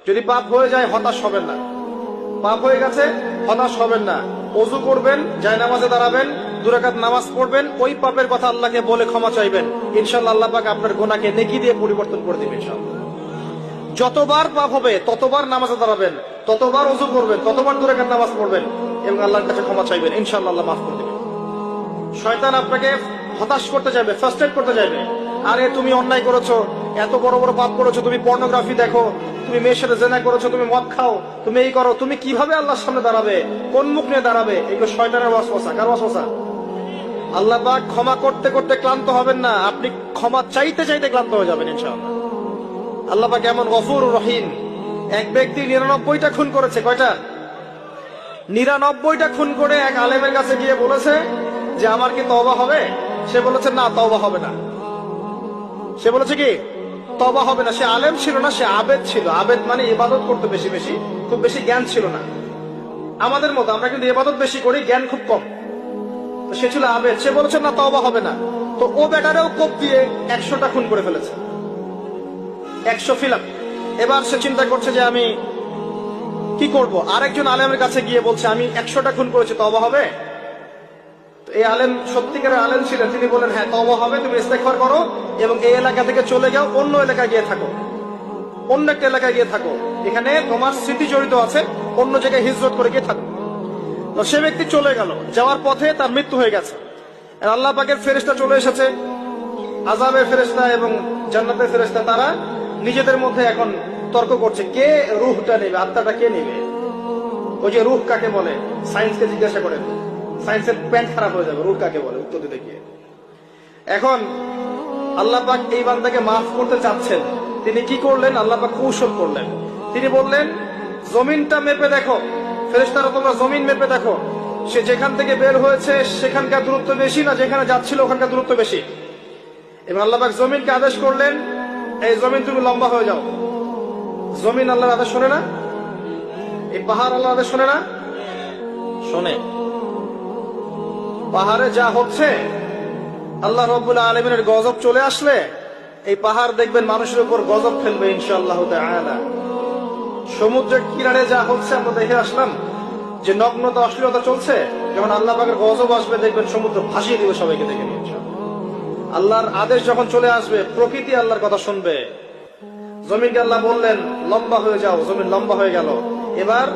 যদি পাপ হয়ে যায় হতাশ হবেন না, পাপ হয়ে গেছে হতাশ হবেন না। ওযু করবেন, জায়নামাজে দাঁড়াবেন, 2 রাকাত নামাজ পড়বেন, ওই পাপের কথা আল্লাহকে বলে ক্ষমা চাইবেন। ইনশাআল্লাহ আল্লাহ পাক আপনার গুনাহকে নেকি দিয়ে পরিবর্তন করে দিবেন ইনশাআল্লাহ। যতবার পাপ হবে ততবার নামাজে দাঁড়াবেন, ততবার ওযু করবেন, ততবার 2 রাকাত নামাজ পড়বেন এবং আল্লাহর কাছে ক্ষমা চাইবেন। ইনশাআল্লাহ আল্লাহ মাফ করে দিবেন। শয়তান আপনাকে হতাশ করতে যাবে, ফ্রাস্ট্রেট করতে যাবে। আরে তুমি অন্যায় করেছো, এত বড় বড় পাপ করেছো, তুমি পর্নোগ্রাফি দেখো, তুমি মেয়ের সাথে জেনা করেছো, তুমি মদ খাও, তুমি এই করো, তুমি কিভাবে আল্লাহর সামনে দাঁড়াবে, কোন মুখ নিয়ে দাঁড়াবে? এগুলো শয়তানের ওয়াসওয়াসা। কার ওয়াসওয়াসা? আল্লাহ পাক ক্ষমা করতে করতে ক্লান্ত হবেন না, আপনি ক্ষমা চাইতে চাইতে ক্লান্ত হয়ে যাবেন ইনশাআল্লাহ। আল্লাহ পাক এমন গফুর রহিম। এক ব্যক্তি 99টা খুন করেছে। কয়টা? 99টা খুন করে এক আলেমের কাছে গিয়ে বলেছে যে আমার কি তওবা হবে? সে বলেছে না, তওবা হবে না। সে বলেছে কি তওবা হবে না। সে আলেম ছিল না, সে আবেদ ছিল। আবেদ মানে ইবাদত করতে বেশি বেশি, খুব বেশি জ্ঞান ছিল না। আমাদের মতো আমরা কিন্তু ইবাদত বেশি করি, জ্ঞান খুব কম। তো সে ছিল আবেদ, সে বলেছে না তওবা হবে না। তো ও বেটারেও কোপ দিয়ে 100টা খুন করে ফেলেছে, 100 ফিলাপ। এবার সে চিন্তা করছে যে আমি কি করব। আরেকজন আলেমের কাছে গিয়ে বলছে আমি 100টা খুন করেছি, তওবা হবে? এই আলেম সত্যিকারের আলেম ছিলেন, তিনি বলেন হ্যাঁ তওবা হবে, তুমি ইস্তেগফার করো এবং এই এলাকা থেকে চলে যাও, অন্য এলাকায় গিয়ে থাকো, অন্য একটা এলাকায় গিয়ে থাকো, এখানে তোমার স্মৃতি জড়িত আছে, অন্য জায়গায় হিজরত করে গিয়ে থাকো। তো সে ব্যক্তি চলে গেল, যাওয়ার পথে তার মৃত্যু হয়ে গেছে। আর আল্লাহ পাকের ফেরেশতা চলে এসেছে, আযাবের ফেরেশতা এবং জান্নাতের ফেরেশতা, তারা নিজেদের মধ্যে এখন তর্ক করছে কে রূহটা নেবে, আত্মাটা কে নেবে। ওই যে রূহ কাকে বলে, সায়েন্সকে জিজ্ঞাসা করেন, সায়েন্সের প্যান্ট খারাপ হয়ে যাবে, রূহ কাকে বলে উত্তর দিতে গিয়ে। এখন আল্লাহ পাক এই বান্দাকে মাফ করতে চাচ্ছেন, তিনি কি করলেন? আল্লাহ পাক কৌশল করলেন। তিনি বললেন জমিনটা মেপে দেখো, ফেরেশতারা তোমরা জমিন মেপে দেখো, সে যেখান থেকে বের হয়েছে সেখানকার দূরত্ব বেশি না যেখানে যাচ্ছিল ওখানকার দূরত্ব বেশি। এবং আল্লাহ পাক জমিনকে আদেশ করলেন এই জমিন তুমি লম্বা হয়ে যাও। জমিন আল্লাহর আদেশ শোনে না? এই পাহাড় আল্লাহর আদেশ শোনে না? শোনে। পাহাড়ে যা হচ্ছে, আল্লাহ রাব্বুল আলামিনের গজব চলে আসলে এই পাহাড় দেখবেন মানুষের উপর গজব ফেলবে ইনশাআল্লাহ তাআলা। সমুদ্রের কিনারে যা হচ্ছে আমরা দেখে আসলাম যে নগ্নতা অশ্লীলতা চলছে, যখন আল্লাহ পাকের গজব আসবে দেখবেন সমুদ্র ভাসিয়ে দিবে সবাইকে দেখে নিয়ে ইনশাআল্লাহ। আল্লাহর আদেশ যখন চলে আসবে প্রকৃতি আল্লাহর কথা শুনবে। জমিনকে আল্লাহ বললেন লম্বা হয়ে যাও, জমিন লম্বা হয়ে গেল। এবার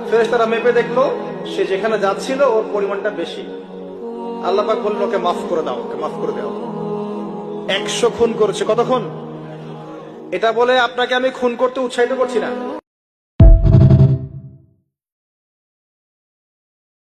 ফেরেশতারা মেপে দেখলো সে যেখানে যাচ্ছিল ওর পরিমাণটা বেশি। আল্লাহ পাক বললেন ওকে মাফ করে দাও, ওকে মাফ করে দাও। 100 খুন করেছে। কত খুন? এটা বলে আপনাকে আমি খুন করতে উৎসাহিত করছি না।